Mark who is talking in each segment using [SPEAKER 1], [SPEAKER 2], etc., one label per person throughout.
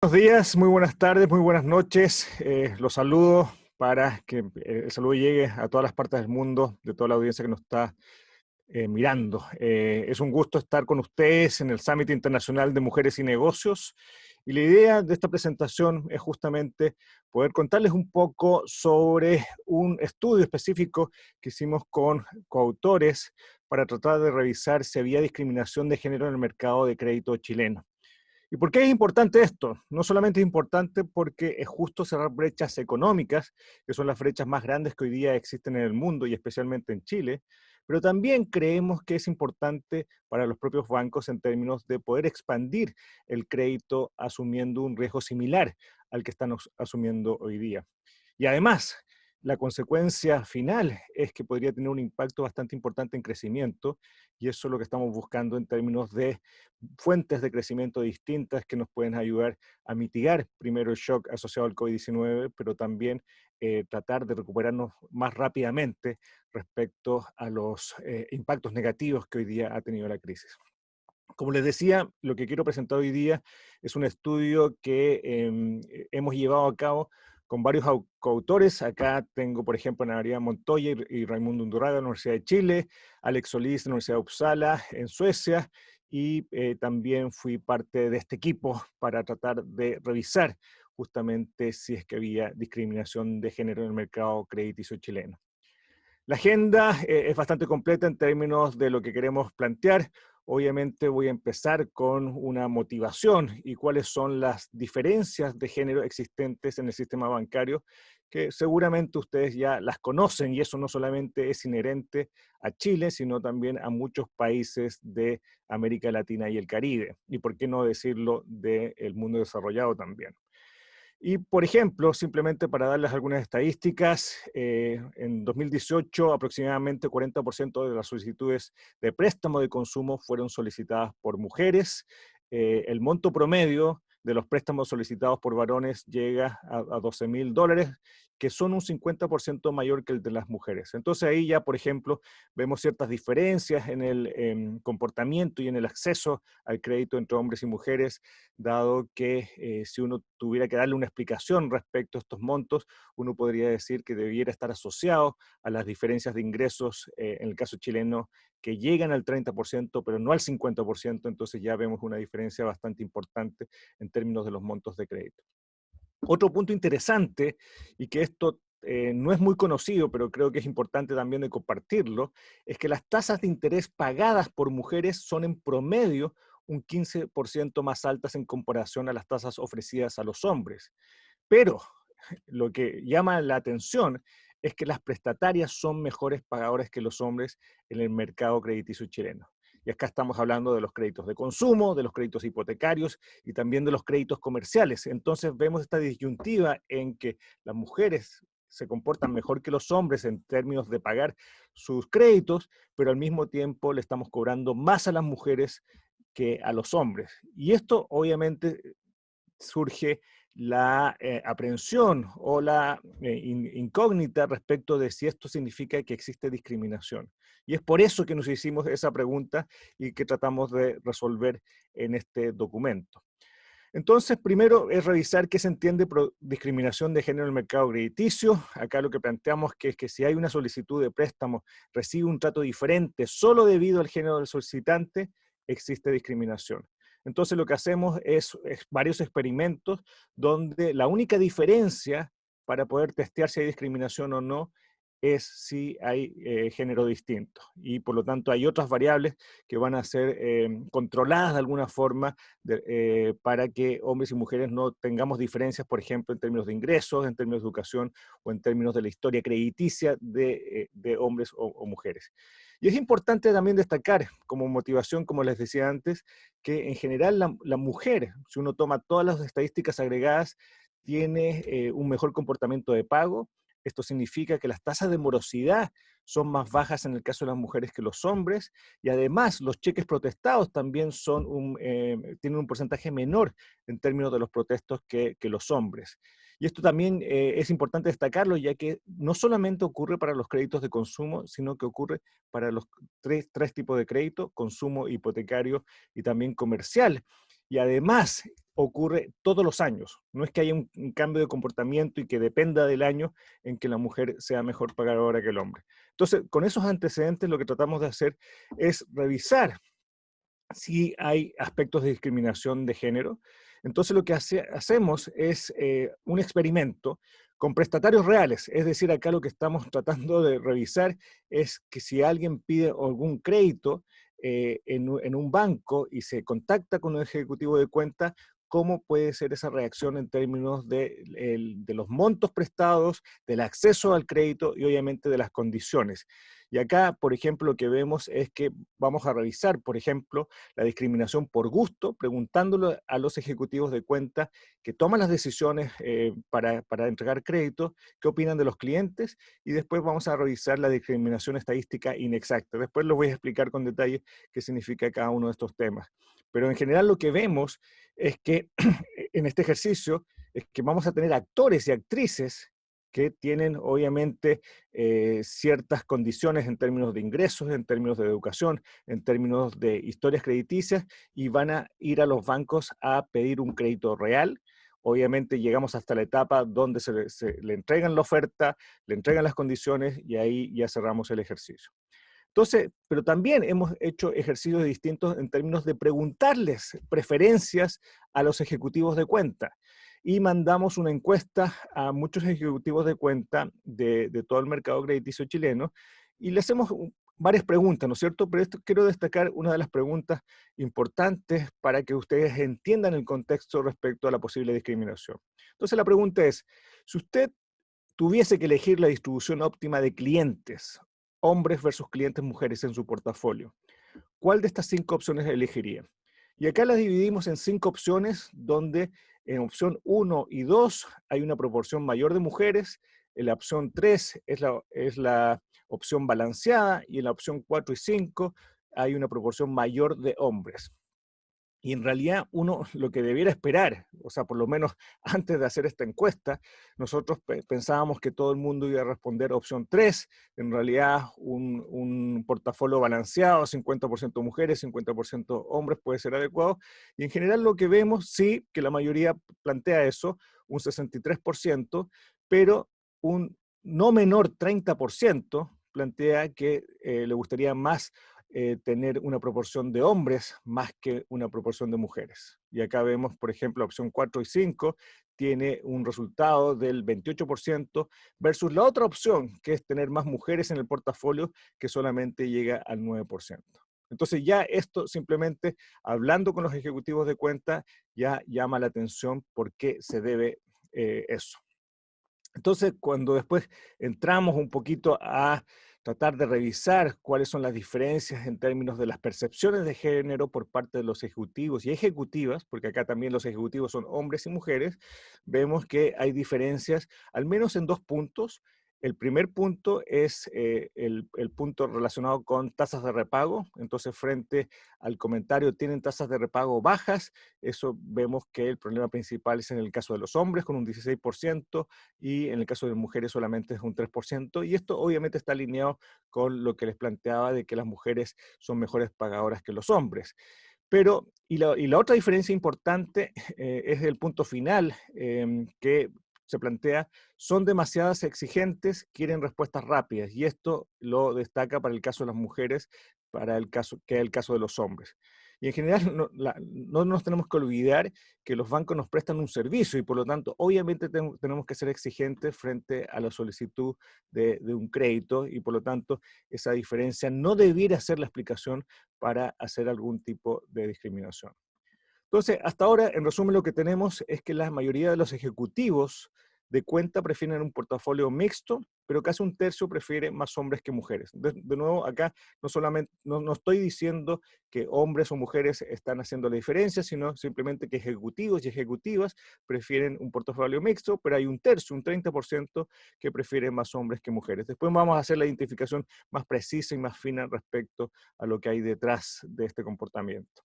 [SPEAKER 1] Buenos días, muy buenas tardes, muy buenas noches. Los saludo para que el saludo llegue a todas las partes del mundo, de toda la audiencia que nos está mirando. Es un gusto estar con ustedes en el Summit Internacional de Mujeres y Negocios. Y la idea de esta presentación es justamente poder contarles un poco sobre un estudio específico que hicimos con coautores para tratar de revisar si había discriminación de género en el mercado de crédito chileno. ¿Y por qué es importante esto? No solamente es importante porque es justo cerrar brechas económicas, que son las brechas más grandes que hoy día existen en el mundo y especialmente en Chile, pero también creemos que es importante para los propios bancos en términos de poder expandir el crédito asumiendo un riesgo similar al que están asumiendo hoy día. Y además, la consecuencia final es que podría tener un impacto bastante importante en crecimiento, y eso es lo que estamos buscando en términos de fuentes de crecimiento distintas que nos pueden ayudar a mitigar primero el shock asociado al COVID-19, pero también tratar de recuperarnos más rápidamente respecto a los impactos negativos que hoy día ha tenido la crisis. Como les decía, lo que quiero presentar hoy día es un estudio que hemos llevado a cabo con varios coautores. Acá tengo, por ejemplo, Ana María Montoya y Raimundo Undurraga de la Universidad de Chile, Alex Solís de la Universidad de Uppsala en Suecia, y también fui parte de este equipo para tratar de revisar justamente si es que había discriminación de género en el mercado crediticio chileno. La agenda es bastante completa en términos de lo que queremos plantear. Obviamente voy a empezar con una motivación y cuáles son las diferencias de género existentes en el sistema bancario, que seguramente ustedes ya las conocen, y eso no solamente es inherente a Chile, sino también a muchos países de América Latina y el Caribe, y por qué no decirlo del mundo desarrollado también. Y, por ejemplo, simplemente para darles algunas estadísticas, en 2018 aproximadamente 40% de las solicitudes de préstamo de consumo fueron solicitadas por mujeres. El monto promedio de los préstamos solicitados por varones llega a $12,000, que son un 50% mayor que el de las mujeres. Entonces ahí ya, por ejemplo, vemos ciertas diferencias en el comportamiento y en el acceso al crédito entre hombres y mujeres, dado que si uno tuviera que darle una explicación respecto a estos montos, uno podría decir que debiera estar asociado a las diferencias de ingresos, en el caso chileno, que llegan al 30%, pero no al 50%. Entonces ya vemos una diferencia bastante importante en términos de los montos de crédito. Otro punto interesante, y que esto no es muy conocido, pero creo que es importante también de compartirlo, es que las tasas de interés pagadas por mujeres son en promedio un 15% más altas en comparación a las tasas ofrecidas a los hombres. Pero lo que llama la atención es que las prestatarias son mejores pagadoras que los hombres en el mercado crediticio chileno. Y acá estamos hablando de los créditos de consumo, de los créditos hipotecarios y también de los créditos comerciales. Entonces vemos esta disyuntiva en que las mujeres se comportan mejor que los hombres en términos de pagar sus créditos, pero al mismo tiempo le estamos cobrando más a las mujeres que a los hombres. Y esto obviamente surge la aprehensión o la incógnita respecto de si esto significa que existe discriminación. Y es por eso que nos hicimos esa pregunta y que tratamos de resolver en este documento. Entonces, primero es revisar qué se entiende por discriminación de género en el mercado crediticio. Acá lo que planteamos es que si hay una solicitud de préstamo, recibe un trato diferente solo debido al género del solicitante, existe discriminación. Entonces lo que hacemos es varios experimentos donde la única diferencia para poder testear si hay discriminación o no es si hay género distinto. Y por lo tanto hay otras variables que van a ser controladas de alguna forma para que hombres y mujeres no tengamos diferencias, por ejemplo, en términos de ingresos, en términos de educación o en términos de la historia crediticia de hombres o mujeres. Y es importante también destacar como motivación, como les decía antes, que en general la mujer, si uno toma todas las estadísticas agregadas, tiene un mejor comportamiento de pago. Esto significa que las tasas de morosidad son más bajas en el caso de las mujeres que los hombres, y además los cheques protestados también tienen un porcentaje menor en términos de los protestos que los hombres. Y esto también es importante destacarlo, ya que no solamente ocurre para los créditos de consumo, sino que ocurre para los tres tipos de crédito: consumo, hipotecario y también comercial. y además ocurre todos los años. No es que haya un cambio de comportamiento y que dependa del año en que la mujer sea mejor pagadora que el hombre. Entonces, con esos antecedentes lo que tratamos de hacer es revisar si hay aspectos de discriminación de género. Entonces lo que hacemos es un experimento con prestatarios reales, es decir, acá lo que estamos tratando de revisar es que si alguien pide algún crédito en un banco y se contacta con un ejecutivo de cuenta, cómo puede ser esa reacción en términos de los montos prestados, del acceso al crédito y obviamente de las condiciones. Y acá, por ejemplo, lo que vemos es que vamos a revisar, por ejemplo, la discriminación por gusto, preguntándole a los ejecutivos de cuenta que toman las decisiones para entregar crédito, qué opinan de los clientes, y después vamos a revisar la discriminación estadística inexacta. Después les voy a explicar con detalle qué significa cada uno de estos temas. Pero en general lo que vemos es que en este ejercicio es que vamos a tener actores y actrices que tienen obviamente ciertas condiciones en términos de ingresos, en términos de educación, en términos de historias crediticias, y van a ir a los bancos a pedir un crédito real. Obviamente llegamos hasta la etapa donde se le entregan la oferta, le entregan las condiciones y ahí ya cerramos el ejercicio. Entonces, pero también hemos hecho ejercicios distintos en términos de preguntarles preferencias a los ejecutivos de cuenta. Y mandamos una encuesta a muchos ejecutivos de cuenta de todo el mercado crediticio chileno y le hacemos varias preguntas, ¿no es cierto? Pero esto quiero destacar una de las preguntas importantes para que ustedes entiendan el contexto respecto a la posible discriminación. Entonces la pregunta es, si usted tuviese que elegir la distribución óptima de clientes, hombres versus clientes mujeres en su portafolio, ¿cuál de estas 5 opciones elegiría? Y acá las dividimos en 5 opciones, donde en opción 1 y 2 hay una proporción mayor de mujeres, en la opción 3 es la opción balanceada, y en la opción 4 y 5 hay una proporción mayor de hombres. Y en realidad uno lo que debiera esperar, o sea, por lo menos antes de hacer esta encuesta, nosotros pensábamos que todo el mundo iba a responder opción 3, en realidad un portafolio balanceado, 50% mujeres, 50% hombres puede ser adecuado, y en general lo que vemos, sí, que la mayoría plantea eso, un 63%, pero un no menor 30% plantea que le gustaría más tener una proporción de hombres más que una proporción de mujeres. Y acá vemos, por ejemplo, la opción 4 y 5 tiene un resultado del 28% versus la otra opción, que es tener más mujeres en el portafolio, que solamente llega al 9%. Entonces ya esto simplemente, hablando con los ejecutivos de cuenta, ya llama la atención por qué se debe eso. Entonces, cuando después entramos un poquito a tratar de revisar cuáles son las diferencias en términos de las percepciones de género por parte de los ejecutivos y ejecutivas, porque acá también los ejecutivos son hombres y mujeres, vemos que hay diferencias al menos en 2 puntos. El primer punto es el punto relacionado con tasas de repago. Entonces, frente al comentario, tienen tasas de repago bajas. Eso vemos que el problema principal es en el caso de los hombres, con un 16%, y en el caso de mujeres solamente es un 3%, y esto obviamente está alineado con lo que les planteaba de que las mujeres son mejores pagadoras que los hombres. Pero, y la otra diferencia importante es el punto final, que se plantea, son demasiadas exigentes, quieren respuestas rápidas, y esto lo destaca para el caso de las mujeres, para el caso, que es el caso de los hombres. Y en general no nos tenemos que olvidar que los bancos nos prestan un servicio y por lo tanto obviamente tenemos que ser exigentes frente a la solicitud de un crédito, y por lo tanto esa diferencia no debiera ser la explicación para hacer algún tipo de discriminación. Entonces, hasta ahora, en resumen, lo que tenemos es que la mayoría de los ejecutivos de cuenta prefieren un portafolio mixto, pero casi un tercio prefiere más hombres que mujeres. De nuevo, acá no estoy diciendo que hombres o mujeres están haciendo la diferencia, sino simplemente que ejecutivos y ejecutivas prefieren un portafolio mixto, pero hay un tercio, un 30%, que prefiere más hombres que mujeres. Después vamos a hacer la identificación más precisa y más fina respecto a lo que hay detrás de este comportamiento.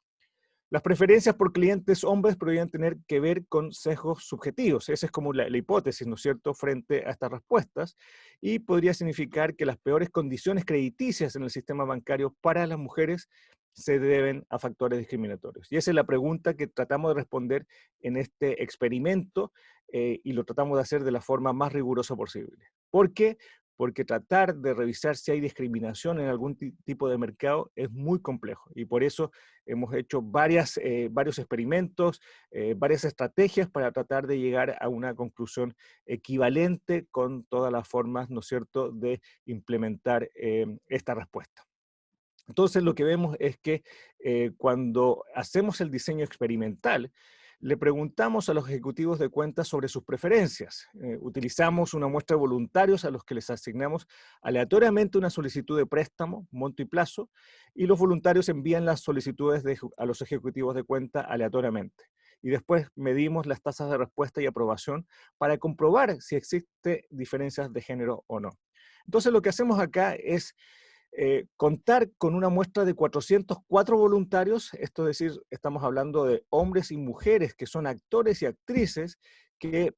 [SPEAKER 1] Las preferencias por clientes hombres podrían tener que ver con sesgos subjetivos. Esa es como la hipótesis, ¿no es cierto?, frente a estas respuestas. Y podría significar que las peores condiciones crediticias en el sistema bancario para las mujeres se deben a factores discriminatorios. Y esa es la pregunta que tratamos de responder en este experimento y lo tratamos de hacer de la forma más rigurosa posible. ¿Por qué? Porque tratar de revisar si hay discriminación en algún tipo de mercado es muy complejo y por eso hemos hecho varios experimentos, varias estrategias para tratar de llegar a una conclusión equivalente con todas las formas, ¿no es cierto?, de implementar esta respuesta. Entonces lo que vemos es que cuando hacemos el diseño experimental, le preguntamos a los ejecutivos de cuentas sobre sus preferencias. Utilizamos una muestra de voluntarios a los que les asignamos aleatoriamente una solicitud de préstamo, monto y plazo, y los voluntarios envían las solicitudes a los ejecutivos de cuenta aleatoriamente. Y después medimos las tasas de respuesta y aprobación para comprobar si existe diferencias de género o no. Entonces lo que hacemos acá es contar con una muestra de 404 voluntarios, esto es decir, estamos hablando de hombres y mujeres que son actores y actrices que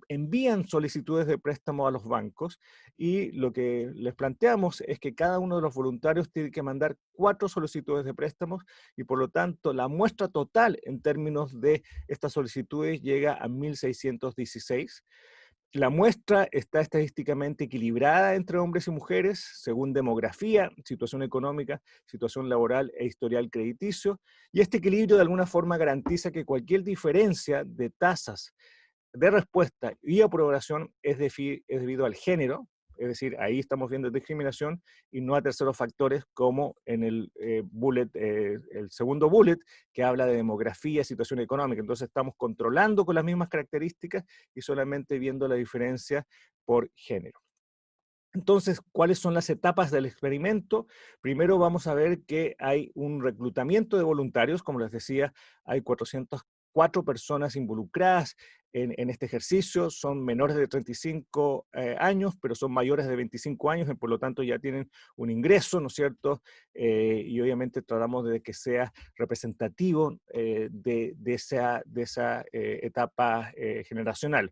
[SPEAKER 1] envían solicitudes de préstamo a los bancos y lo que les planteamos es que cada uno de los voluntarios tiene que mandar 4 solicitudes de préstamos y por lo tanto la muestra total en términos de estas solicitudes llega a 1.616. La muestra está estadísticamente equilibrada entre hombres y mujeres, según demografía, situación económica, situación laboral e historial crediticio, y este equilibrio de alguna forma garantiza que cualquier diferencia de tasas de respuesta y aprobación es debido al género, es decir, ahí estamos viendo discriminación y no a terceros factores como en el segundo bullet que habla de demografía, situación económica. Entonces estamos controlando con las mismas características y solamente viendo la diferencia por género. Entonces, ¿cuáles son las etapas del experimento? Primero vamos a ver que hay un reclutamiento de voluntarios, como les decía, hay 404 personas involucradas en este ejercicio, son menores de 35 años, pero son mayores de 25 años, y por lo tanto ya tienen un ingreso, ¿no es cierto? Y obviamente tratamos de que sea representativo de esa etapa generacional.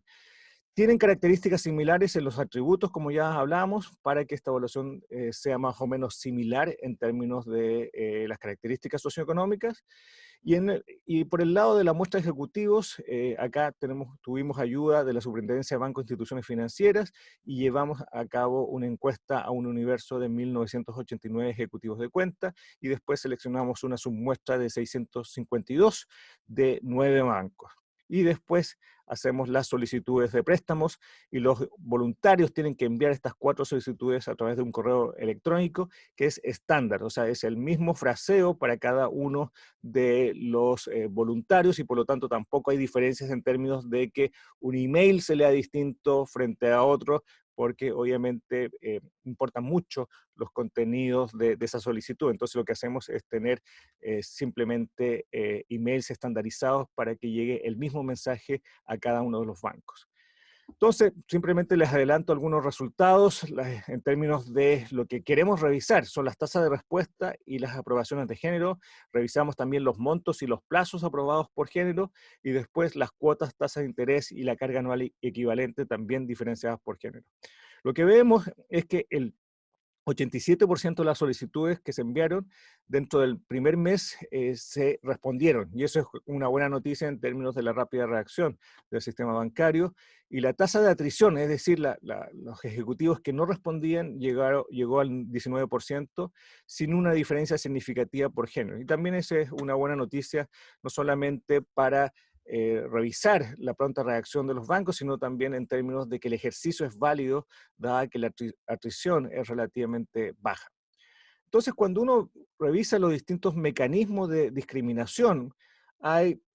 [SPEAKER 1] Tienen características similares en los atributos, como ya hablábamos, para que esta evaluación sea más o menos similar en términos de las características socioeconómicas. Y por el lado de la muestra de ejecutivos, acá tuvimos ayuda de la Superintendencia de Bancos e Instituciones Financieras y llevamos a cabo una encuesta a un universo de 1.989 ejecutivos de cuenta y después seleccionamos una submuestra de 652 de 9 bancos. Y después hacemos las solicitudes de préstamos y los voluntarios tienen que enviar estas 4 solicitudes a través de un correo electrónico que es estándar, o sea, es el mismo fraseo para cada uno de los voluntarios y por lo tanto tampoco hay diferencias en términos de que un email se lea distinto frente a otro, porque obviamente importan mucho los contenidos de esa solicitud. Entonces lo que hacemos es tener simplemente emails estandarizados para que llegue el mismo mensaje a cada uno de los bancos. Entonces, simplemente les adelanto algunos resultados en términos de lo que queremos revisar. Son las tasas de respuesta y las aprobaciones de género. Revisamos también los montos y los plazos aprobados por género y después las cuotas, tasas de interés y la carga anual equivalente también diferenciadas por género. Lo que vemos es que el 87% de las solicitudes que se enviaron dentro del primer mes se respondieron, y eso es una buena noticia en términos de la rápida reacción del sistema bancario, y la tasa de atrición, es decir, los ejecutivos que no respondían llegó al 19% sin una diferencia significativa por género. Y también esa es una buena noticia, no solamente para revisar la pronta reacción de los bancos, sino también en términos de que el ejercicio es válido, dada que la atrición es relativamente baja. Entonces, cuando uno revisa los distintos mecanismos de discriminación,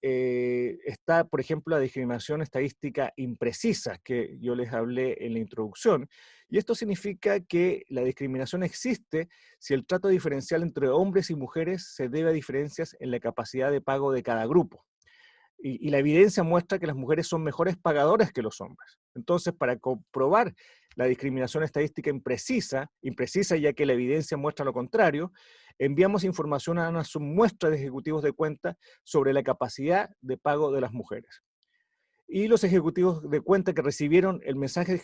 [SPEAKER 1] está, por ejemplo, la discriminación estadística imprecisa, que yo les hablé en la introducción, y esto significa que la discriminación existe si el trato diferencial entre hombres y mujeres se debe a diferencias en la capacidad de pago de cada grupo. Y la evidencia muestra que las mujeres son mejores pagadoras que los hombres. Entonces, para comprobar la discriminación estadística imprecisa ya que la evidencia muestra lo contrario, enviamos información a una submuestra de ejecutivos de cuenta sobre la capacidad de pago de las mujeres. y los ejecutivos de cuenta que recibieron el mensaje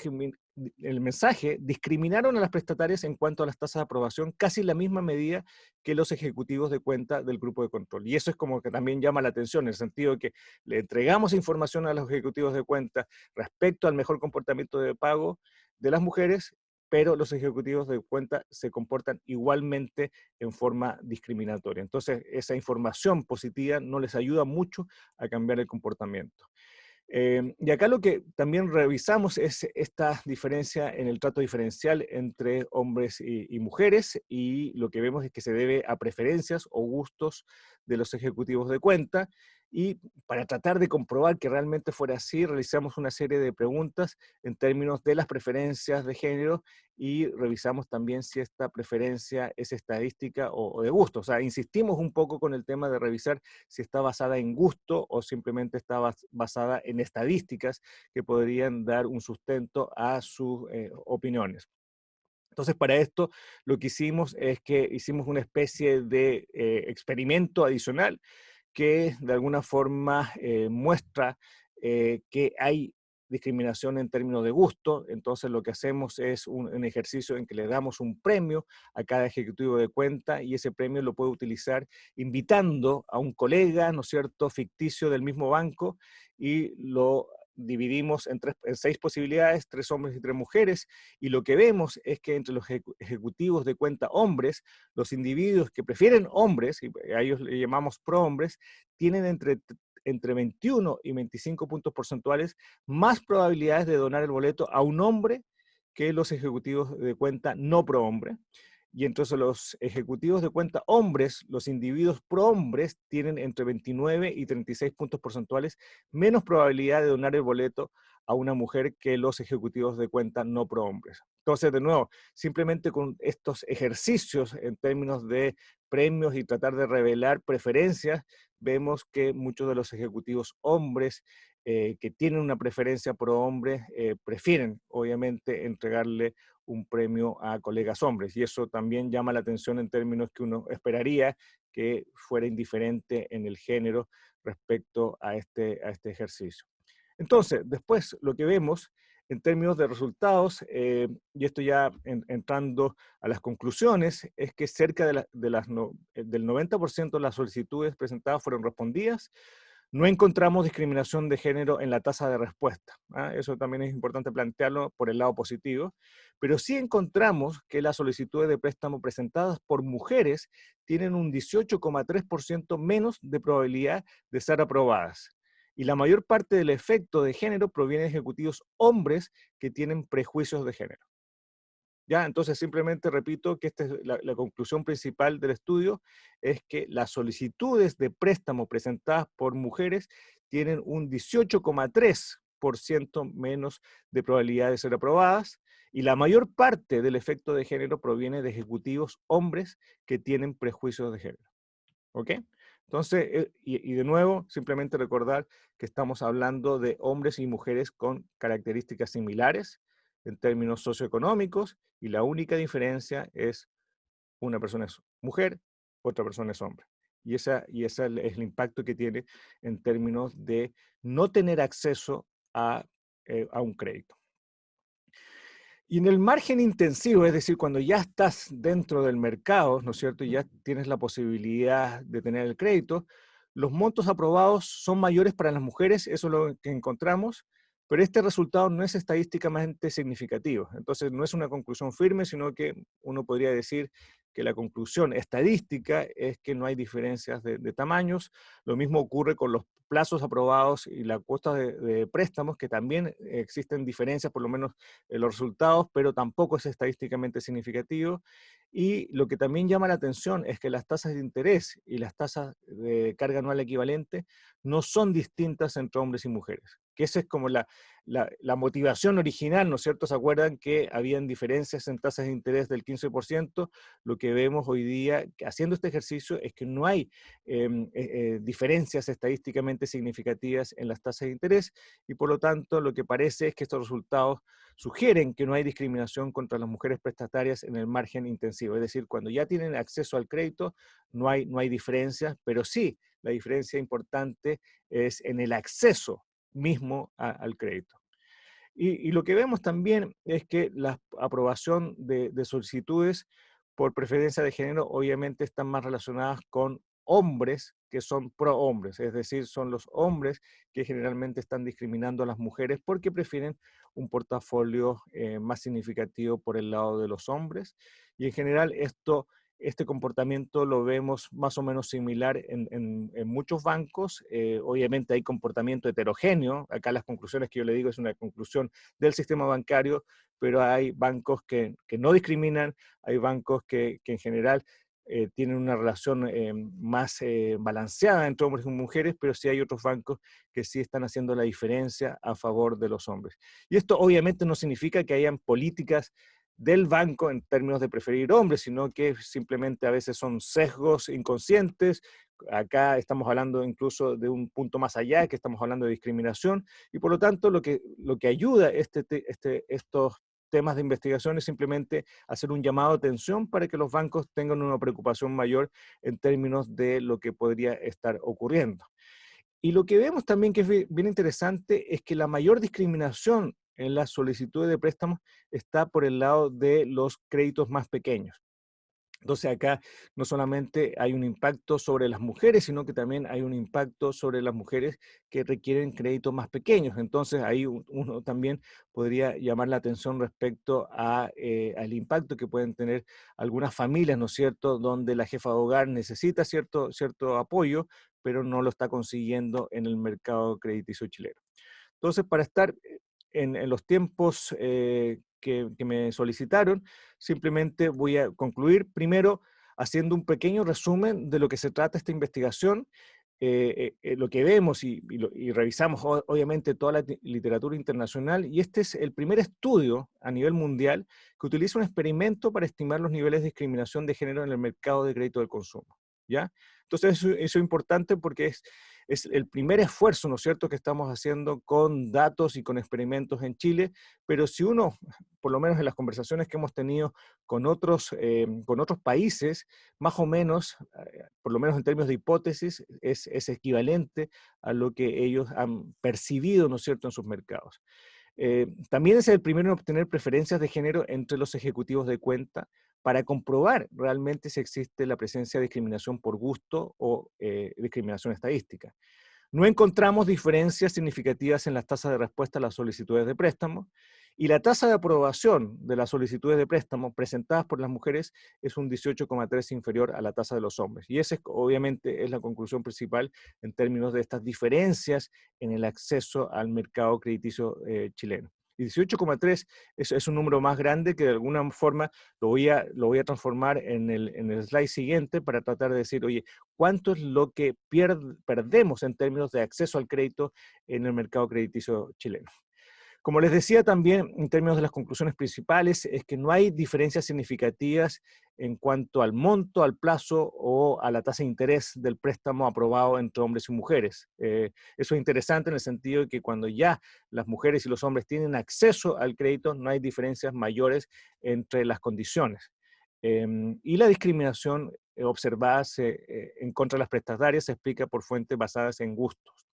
[SPEAKER 1] discriminaron a las prestatarias en cuanto a las tasas de aprobación, casi en la misma medida que los ejecutivos de cuenta del grupo de control. Y eso es como que también llama la atención, en el sentido de que le entregamos información a los ejecutivos de cuenta respecto al mejor comportamiento de pago de las mujeres, pero los ejecutivos de cuenta se comportan igualmente en forma discriminatoria. Entonces, esa información positiva no les ayuda mucho a cambiar el comportamiento. Y acá lo que también revisamos es esta diferencia en el trato diferencial entre hombres y mujeres, y lo que vemos es que se debe a preferencias o gustos de los ejecutivos de cuenta, y para tratar de comprobar que realmente fuera así, realizamos una serie de preguntas en términos de las preferencias de género y revisamos también si esta preferencia es estadística o de gusto. O sea, insistimos un poco con el tema de revisar si está basada en gusto o simplemente está basada en estadísticas que podrían dar un sustento a sus opiniones. Entonces, para esto lo que hicimos es que hicimos una especie de experimento adicional que de alguna forma muestra que hay discriminación en términos de gusto. Entonces lo que hacemos es un ejercicio en que le damos un premio a cada ejecutivo de cuenta, y ese premio lo puede utilizar invitando a un colega, ¿no es cierto?, ficticio del mismo banco, y lo dividimos en 6 posibilidades, 3 hombres y 3 mujeres, y lo que vemos es que entre los ejecutivos de cuenta hombres, los individuos que prefieren hombres, y a ellos le llamamos prohombres, tienen entre 21 y 25 puntos porcentuales más probabilidades de donar el boleto a un hombre que los ejecutivos de cuenta no prohombre. Y entonces los ejecutivos de cuenta hombres, los individuos prohombres, tienen entre 29 y 36 puntos porcentuales menos probabilidad de donar el boleto a una mujer que los ejecutivos de cuenta no prohombres. Entonces, de nuevo, simplemente con estos ejercicios en términos de premios y tratar de revelar preferencias, vemos que muchos de los ejecutivos hombres que tienen una preferencia pro hombre prefieren, obviamente, entregarle un premio a colegas hombres. Y eso también llama la atención en términos que uno esperaría que fuera indiferente en el género respecto a este ejercicio. Entonces, después lo que vemos en términos de resultados, y esto ya entrando a las conclusiones, es que cerca del 90% de las solicitudes presentadas fueron respondidas. No encontramos discriminación de género en la tasa de respuesta. ¿Ah? Eso también es importante plantearlo por el lado positivo, pero sí encontramos que las solicitudes de préstamo presentadas por mujeres tienen un 18,3% menos de probabilidad de ser aprobadas. Y la mayor parte del efecto de género proviene de ejecutivos hombres que tienen prejuicios de género. ¿Ya? Entonces, simplemente repito que esta es la conclusión principal del estudio, es que las solicitudes de préstamo presentadas por mujeres tienen un 18,3% menos de probabilidad de ser aprobadas, y la mayor parte del efecto de género proviene de ejecutivos hombres que tienen prejuicios de género. ¿Ok? Entonces, y de nuevo, simplemente recordar que estamos hablando de hombres y mujeres con características similares en términos socioeconómicos, y la única diferencia es una persona es mujer, otra persona es hombre. Y esa es el impacto que tiene en términos de no tener acceso a un crédito. Y en el margen intensivo, es decir, cuando ya estás dentro del mercado, ¿no es cierto?, y ya tienes la posibilidad de tener el crédito, los montos aprobados son mayores para las mujeres, eso es lo que encontramos, pero este resultado no es estadísticamente significativo. Entonces, no es una conclusión firme, sino que uno podría decir que la conclusión estadística es que no hay diferencias de tamaños. Lo mismo ocurre con los plazos aprobados y la cuota de préstamos, que también existen diferencias, por lo menos los resultados, pero tampoco es estadísticamente significativo. Y lo que también llama la atención es que las tasas de interés y las tasas de carga anual equivalente no son distintas entre hombres y mujeres, que esa es como la motivación original, ¿no es cierto? ¿Se acuerdan que habían diferencias en tasas de interés del 15%? Lo que vemos hoy día haciendo este ejercicio es que no hay diferencias estadísticamente significativas en las tasas de interés, y por lo tanto lo que parece es que estos resultados sugieren que no hay discriminación contra las mujeres prestatarias en el margen intensivo. Es decir, cuando ya tienen acceso al crédito, no hay diferencias, pero sí la diferencia importante es en el acceso mismo al crédito. Y lo que vemos también es que la aprobación de solicitudes por preferencia de género obviamente están más relacionadas con hombres que son pro hombres, es decir, son los hombres que generalmente están discriminando a las mujeres porque prefieren un portafolio más significativo por el lado de los hombres. Y en general este comportamiento lo vemos más o menos similar en muchos bancos. Obviamente hay comportamiento heterogéneo. Acá las conclusiones que yo le digo es una conclusión del sistema bancario, pero hay bancos que no discriminan, hay bancos que en general tienen una relación más balanceada entre hombres y mujeres, pero sí hay otros bancos que sí están haciendo la diferencia a favor de los hombres. Y esto obviamente no significa que hayan políticas del banco en términos de preferir hombres, sino que simplemente a veces son sesgos inconscientes. Acá estamos hablando incluso de un punto más allá, que estamos hablando de discriminación, y por lo tanto lo que ayuda estos temas de investigación es simplemente hacer un llamado de atención para que los bancos tengan una preocupación mayor en términos de lo que podría estar ocurriendo. Y lo que vemos también que es bien interesante es que la mayor discriminación en las solicitudes de préstamos está por el lado de los créditos más pequeños. Entonces acá no solamente hay un impacto sobre las mujeres, sino que también hay un impacto sobre las mujeres que requieren créditos más pequeños. Entonces ahí uno también podría llamar la atención respecto al impacto que pueden tener algunas familias, ¿no es cierto?, donde la jefa de hogar necesita cierto apoyo, pero no lo está consiguiendo en el mercado crediticio chileno. Entonces, para estar en los tiempos que me solicitaron, simplemente voy a concluir primero haciendo un pequeño resumen de lo que se trata esta investigación. Lo que vemos y revisamos obviamente toda la literatura internacional, y este es el primer estudio a nivel mundial que utiliza un experimento para estimar los niveles de discriminación de género en el mercado de crédito del consumo, ¿ya? Entonces eso es importante porque es el primer esfuerzo, ¿no es cierto?, que estamos haciendo con datos y con experimentos en Chile, pero si uno, por lo menos en las conversaciones que hemos tenido con otros países, más o menos, por lo menos en términos de hipótesis, es equivalente a lo que ellos han percibido, ¿no es cierto?, en sus mercados. También es el primero en obtener preferencias de género entre los ejecutivos de cuenta para comprobar realmente si existe la presencia de discriminación por gusto o discriminación estadística. No encontramos diferencias significativas en las tasas de respuesta a las solicitudes de préstamo, y la tasa de aprobación de las solicitudes de préstamo presentadas por las mujeres es un 18,3 inferior a la tasa de los hombres. Y esa obviamente es la conclusión principal en términos de estas diferencias en el acceso al mercado crediticio chileno. Y 18,3 es un número más grande que de alguna forma lo voy a transformar en el slide siguiente para tratar de decir, oye, ¿cuánto es lo que perdemos en términos de acceso al crédito en el mercado crediticio chileno? Como les decía también, en términos de las conclusiones principales, es que no hay diferencias significativas en cuanto al monto, al plazo o a la tasa de interés del préstamo aprobado entre hombres y mujeres. Eso es interesante en el sentido de que cuando ya las mujeres y los hombres tienen acceso al crédito, no hay diferencias mayores entre las condiciones. Y la discriminación observada en contra de las prestatarias se explica por fuentes basadas en gustos,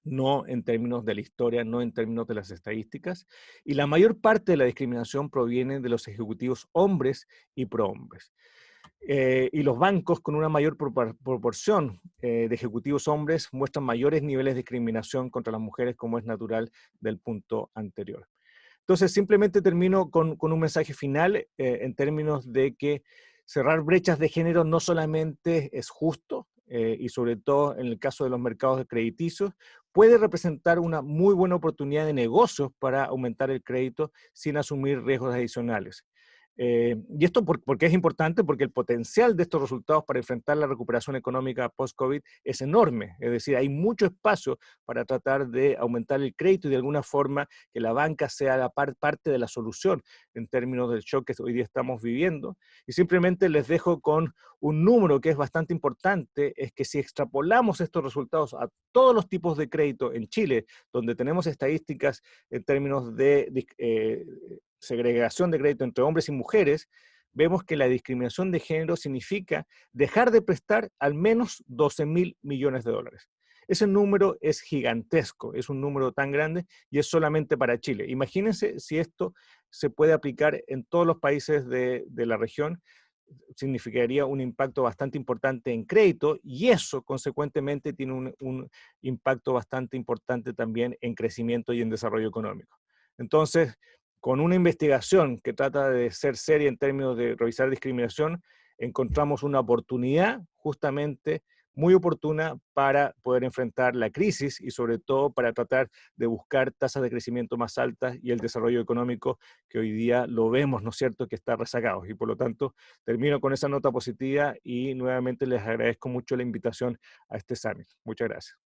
[SPEAKER 1] no en términos de la historia, no en términos de las estadísticas, y la mayor parte de la discriminación proviene de los ejecutivos hombres y prohombres. Y los bancos con una mayor proporción de ejecutivos hombres muestran mayores niveles de discriminación contra las mujeres, como es natural del punto anterior. Entonces, simplemente termino con un mensaje final en términos de que cerrar brechas de género no solamente es justo, y sobre todo en el caso de los mercados crediticios, puede representar una muy buena oportunidad de negocios para aumentar el crédito sin asumir riesgos adicionales. Y esto porque es importante, porque el potencial de estos resultados para enfrentar la recuperación económica post-COVID es enorme. Es decir, hay mucho espacio para tratar de aumentar el crédito y de alguna forma que la banca sea parte de la solución en términos del shock que hoy día estamos viviendo. Y simplemente les dejo con un número que es bastante importante, es que si extrapolamos estos resultados a todos los tipos de crédito en Chile, donde tenemos estadísticas en términos de segregación de crédito entre hombres y mujeres, vemos que la discriminación de género significa dejar de prestar al menos 12.000 millones de dólares. Ese número es gigantesco, es un número tan grande y es solamente para Chile. Imagínense si esto se puede aplicar en todos los países de la región, significaría un impacto bastante importante en crédito y eso consecuentemente tiene un impacto bastante importante también en crecimiento y en desarrollo económico. Entonces, con una investigación que trata de ser seria en términos de revisar discriminación, encontramos una oportunidad justamente muy oportuna para poder enfrentar la crisis y sobre todo para tratar de buscar tasas de crecimiento más altas y el desarrollo económico que hoy día lo vemos, ¿no es cierto?, que está rezagado. Y por lo tanto, termino con esa nota positiva y nuevamente les agradezco mucho la invitación a este summit. Muchas gracias.